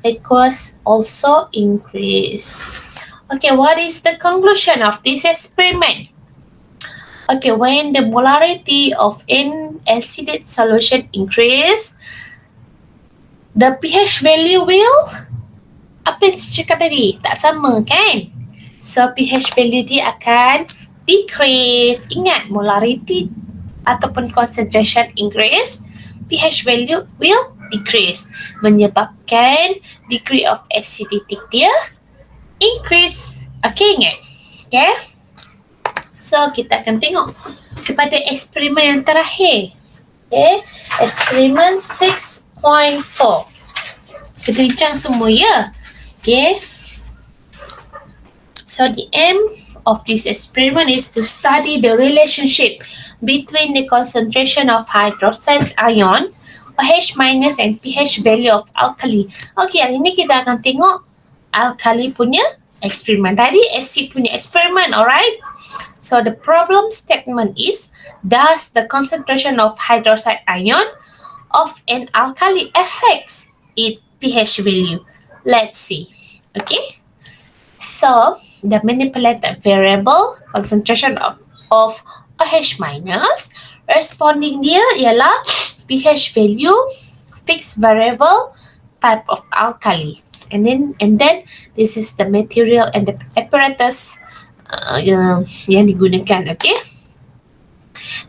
aqueous also increase. Okay, what is the conclusion of this experiment? Okay, when the molarity of an acidic solution increase, the pH value will, apa yang saya cakap tadi? Tak sama kan? So pH value dia akan decrease. Ingat, molarity ataupun concentration increase, pH value will decrease, menyebabkan degree of acidity dia increase. Okay, ingat? Okay? So, kita akan tengok kepada eksperimen yang terakhir. Okay, eksperimen 6.4. Kita bincang semua, ya? Okay. So, the aim of this experiment is to study the relationship between the concentration of hydroxide ion, H- and pH value of alkali. Okay, hari ini kita akan tengok alkali punya eksperimen. Tadi acid punya eksperimen, alright? So the problem statement is, does the concentration of hydroxide ion of an alkali affects its pH value? Let's see. Okay. So the manipulated variable concentration of OH minus, responding dia ialah pH value fixed variable type of alkali. And then this is the material and the apparatus yang digunakan, okay?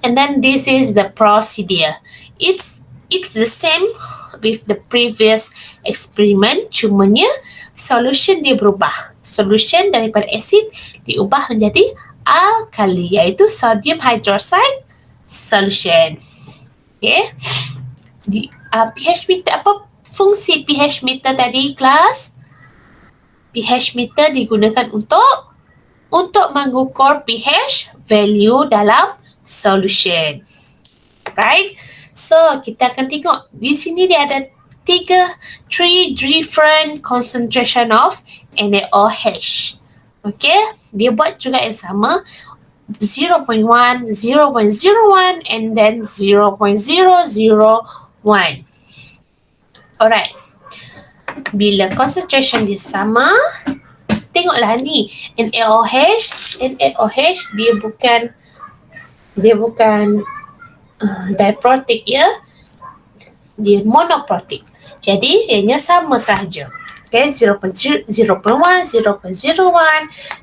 And then this is the procedure. It's the same with the previous experiment, cumanya solution dia berubah. Solution daripada asid diubah menjadi alkali, iaitu sodium hydroxide solution. Okay. pH meter, apa fungsi pH meter tadi, kelas? pH meter digunakan untuk mengukur pH value dalam solution. Right? So, kita akan tengok di sini dia ada three different concentration of NaOH. Okay, dia buat juga yang sama, 0.1, 0.01 and then 0.001. Alright. Bila concentration dia sama, tengoklah ni NaOH dia bukan diprotic ya. Dia monoprotic. Jadi ianya sama sahaja. Okay, 0.1, 0.01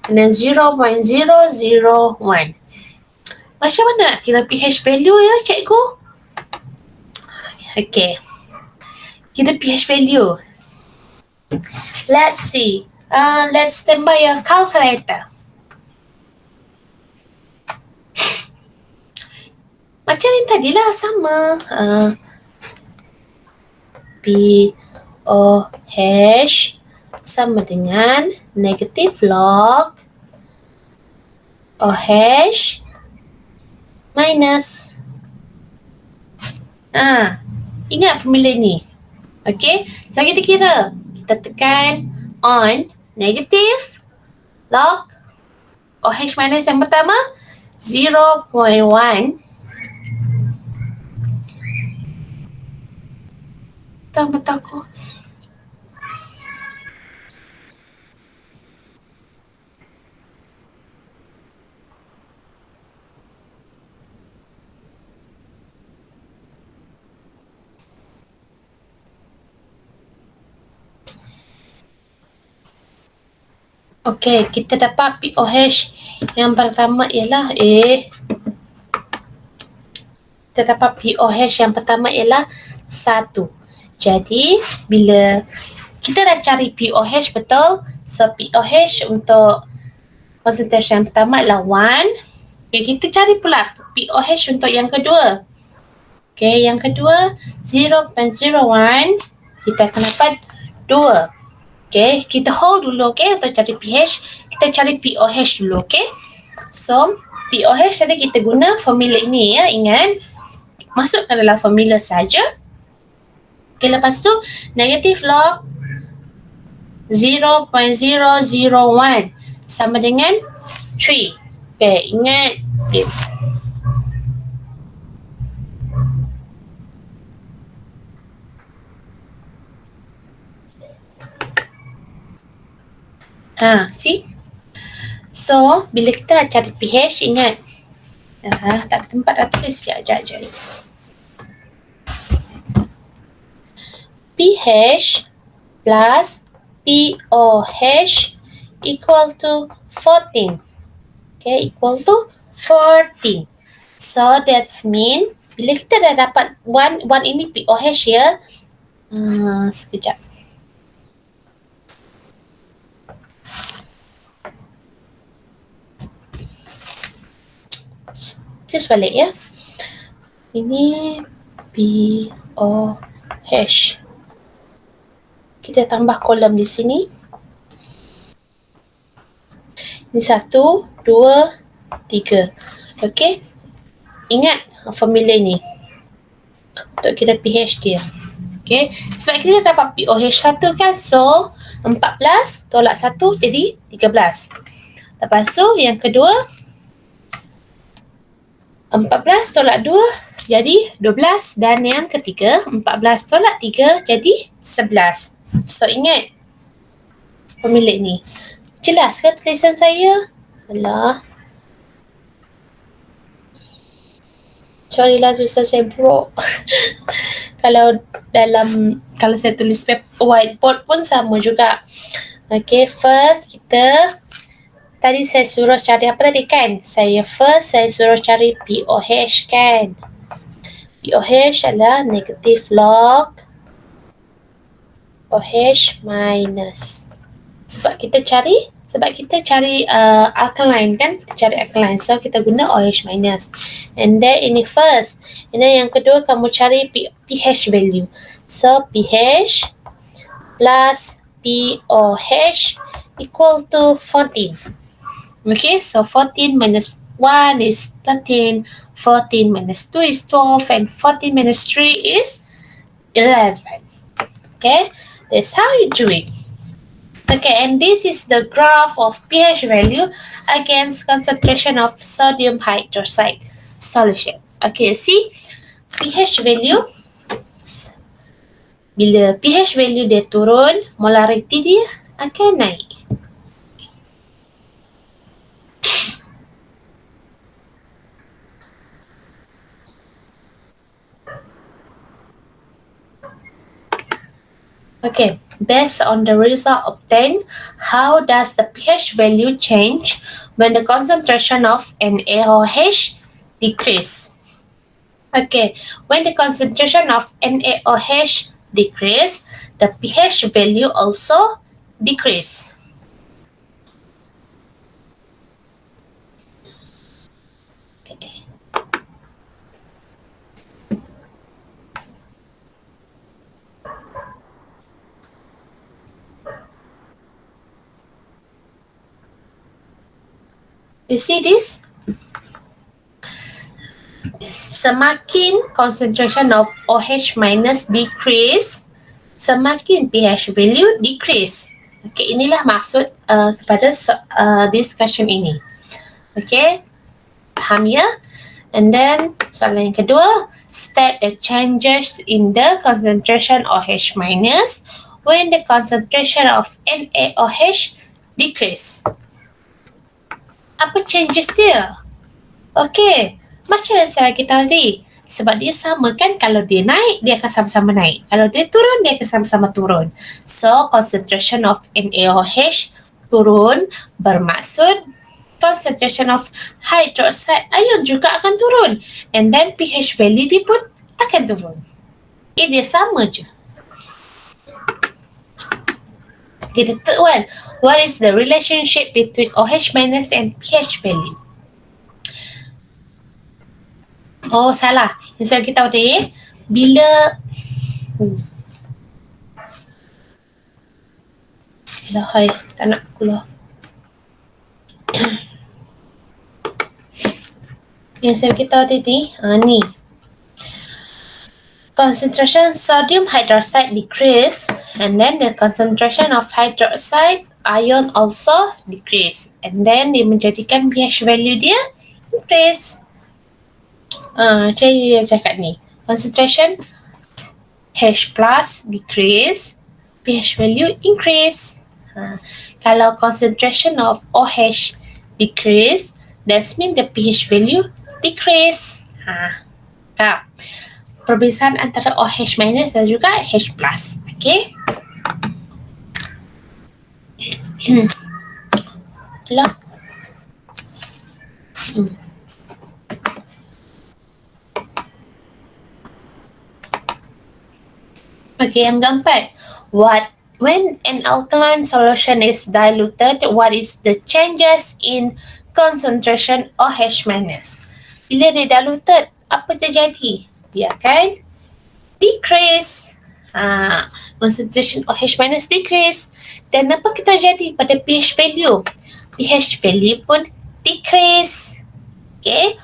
dan 0.001. Macam mana nak kira pH value ya, cikgu? Okay. Kira pH value. Let's see. Let's standby your calculator. Macam yang tadilah, sama. pOH sama dengan negative log OH minus. Ingat formula ni. Okay, so kita kira. Kita tekan on negative log OH minus yang pertama 0.1 tambah takut. Okey, kita dapat pOH yang pertama ialah kita dapat pOH yang pertama ialah 1. Jadi, bila kita dah cari pOH betul, so pOH untuk concentration yang pertama adalah 1. Okay, kita cari pula pOH untuk yang kedua. Okay, yang kedua 0.01, kita akan dapat 2. Okay, kita hold dulu, okay, untuk cari pH. Kita cari pOH dulu, okay. So, pOH tadi kita guna formula ini ya, ingat. Masukkan dalam formula saja. Okay, lepas tu negative log 0.001 sama dengan 3. Okay, ingat. Okay. See? So, bila kita nak cari pH, ingat. Tak ada tempat dah tulis. Sekejap. pH plus pOH equal to 14. Okay, equal to 14. So, that's mean, bila kita dah dapat 1 ini pOH ya. Sekejap. Terus balik ya. Ini pOH. Kita tambah kolom di sini. Ini 1, 2, 3. Okey. Ingat formula ni. Untuk kita pH dia. Okey. Sebab kita dapat pOH 1 kan. So, 14 tolak 1 jadi 13. Lepas tu yang kedua 14 tolak 2 jadi 12 dan yang ketiga 14 tolak 3 jadi 11. So ingat formula ni. Jelas ke tulisan saya? Alah. Sorry lah tulisan saya buruk. Kalau saya tulis whiteboard pun sama juga. Okay, first kita tadi saya suruh cari apa tadi kan? Saya suruh cari pOH kan? pOH adalah negative log OH minus. Sebab kita cari alkaline kan, kita cari alkaline, so kita guna OH minus. And then ini first, and then yang kedua kamu cari pH value. So pH plus POH equal to 14. Okay, so 14 minus 1 is 13, 14 minus 2 is 12, and 14 minus 3 is 11. Okay, that's how you do it. Okay, and this is the graph of pH value against concentration of sodium hydroxide solution. Okay, see pH value. Bila pH value dia turun, molarity dia akan naik. Okay, based on the result obtained, how does the pH value change when the concentration of NaOH decrease? Okay, when the concentration of NaOH decrease, the pH value also decrease. You see this? Semakin concentration of OH minus decrease, semakin pH value decrease. Okay, inilah maksud kepada discussion ini. Okay, paham ya? And then soalan yang kedua, state the changes in the concentration OH minus when the concentration of NaOH decrease. Apa changes dia? Okay, macam yang saya bagi tahu tadi. Sebab dia sama kan, kalau dia naik, dia akan sama-sama naik. Kalau dia turun, dia akan sama-sama turun. So, concentration of NaOH turun bermaksud concentration of hydroxide ion juga akan turun. And then pH value dia pun akan turun. Dia sama je. Okay, the third one. What is the relationship between OH minus and pH value? Oh, salah. Yang saya beritahu tadi, bila hai, tak nak keluar. Yang saya beritahu tadi, ni. Concentration sodium hydroxide decrease, and then the concentration of hydroxide ion also decrease, and then dia menjadikan pH value dia increase. Macam dia cakap ni, concentration H plus decrease, pH value increase. Kalau concentration of OH decrease, that means the pH value decrease. Tak. Perbezaan antara OH minus dan juga H plus. Okay. Lock. Okay, yang keempat. When an alkaline solution is diluted, what is the changes in concentration OH minus? Bila dia diluted, apa terjadi? Dia akan decrease. Concentration OH minus decrease. Dan apa terjadi pada pH value? pH value pun decrease. Okay.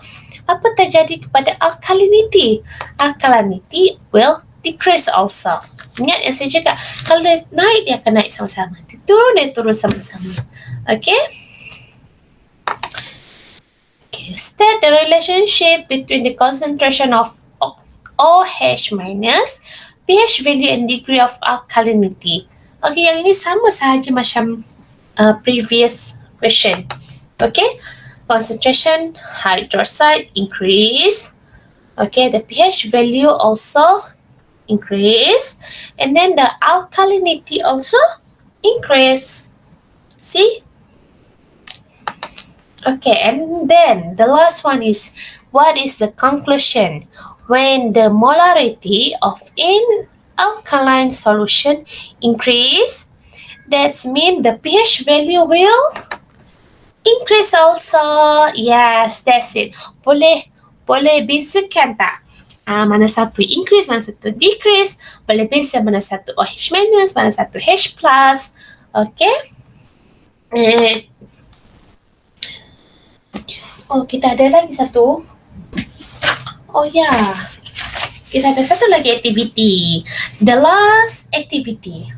Apa terjadi kepada alkalinity? Alkalinity will decrease also. Ingat yang saya cakap, kalau dia naik, dia akan naik sama-sama. Dia turun sama-sama. Okay. State the relationship between the concentration of OH minus, pH value and degree of alkalinity. Okay, yang ini sama sahaja macam previous question. Okay, concentration hydroxide increase. Okay, the pH value also increase, and then the alkalinity also increase. See? Okay, and then the last one is, what is the conclusion when the molarity of alkaline solution increase, that means the pH value will increase also. Yes, that's it. Boleh bezakan tak? Mana satu increase, mana satu decrease. Boleh beza mana satu OH minus, mana satu H plus. Okay. Oh, kita ada lagi satu. Oh ya, kita ada satu lagi activity. The last activity.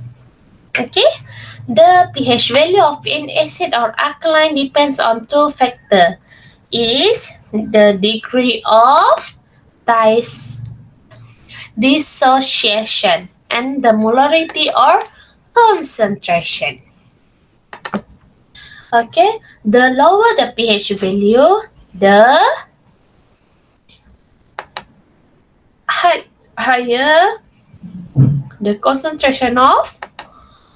Okay. The pH value of an acid or alkaline depends on two factors. Is the degree of dissociation and the molarity or concentration. Okay, the lower the pH value, the higher the concentration of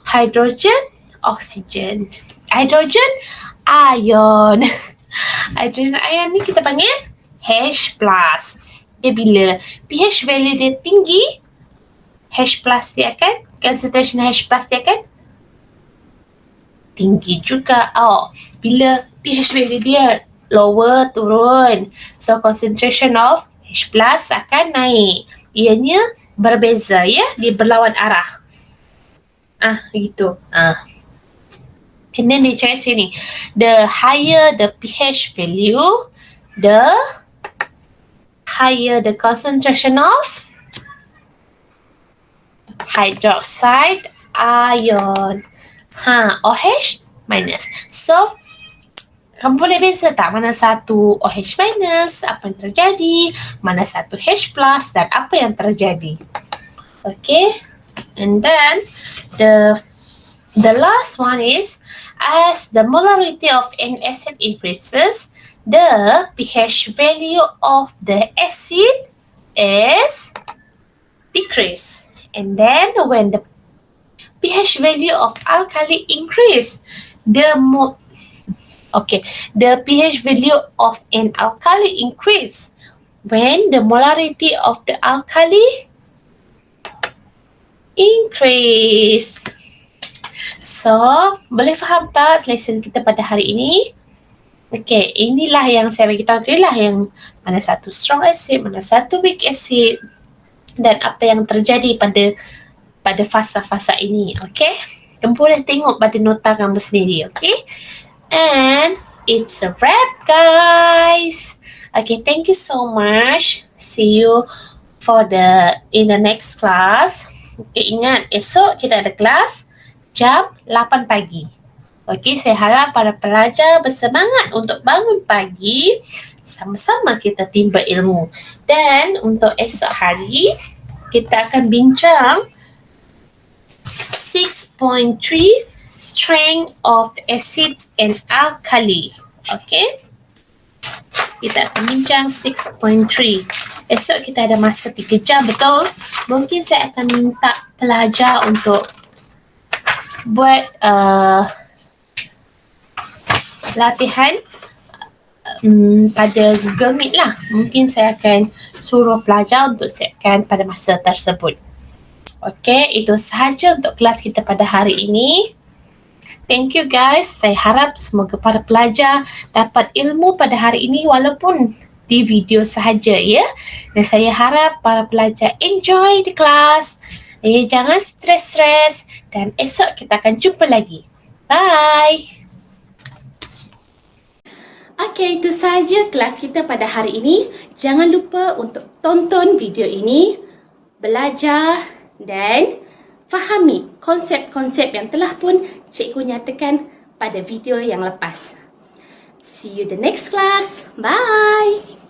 hydrogen, oxygen. Hydrogen ion. Hydrogen ion ni kita panggil H+. Dia bila pH value dia tinggi, H+ dia akan, concentration H+ dia akan tinggi juga. Bila pH value dia lower, turun. So, concentration of H+ akan naik. Ianya berbeza ya, dia berlawan arah. Gitu. And then dia cakap sini, the higher the pH value, the higher the concentration of hydroxide ion. OH minus. So, kamu boleh beza tak mana satu OH minus, apa yang terjadi, mana satu H plus dan apa yang terjadi. Okay. And then the last one is, as the molarity of an acid increases, the pH value of the acid is decreased. And then when the pH value of alkali increase, the pH value of an alkali increase when the molarity of the alkali increase. So, boleh faham tak lesson kita pada hari ini? Okay, inilah yang saya bagi tahu, inilah yang mana satu strong acid, mana satu weak acid dan apa yang terjadi pada fasa-fasa ini. Okay, kamu boleh tengok pada nota kamu sendiri. Okay, and it's a wrap, guys. Okay, thank you so much. See you in the next class. Okay, ingat esok kita ada kelas jam 8 pagi. Okey, saya harap para pelajar bersemangat untuk bangun pagi, sama-sama kita timba ilmu. Dan untuk esok hari, kita akan bincang 6.3 strength of acids and alkali. Okey, kita akan bincang 6.3. Esok kita ada masa 3 jam, betul? Mungkin saya akan minta pelajar untuk buat latihan pada Google Meet lah. Mungkin saya akan suruh pelajar untuk siapkan pada masa tersebut. Okey, itu sahaja untuk kelas kita pada hari ini. Thank you guys. Saya harap semoga para pelajar dapat ilmu pada hari ini walaupun di video sahaja ya. Dan saya harap para pelajar enjoy the class. Jangan stres-stres dan esok kita akan jumpa lagi. Bye. Okey, itu sahaja kelas kita pada hari ini. Jangan lupa untuk tonton video ini, belajar dan fahami konsep-konsep yang telah pun cikgu nyatakan pada video yang lepas. See you the next class. Bye.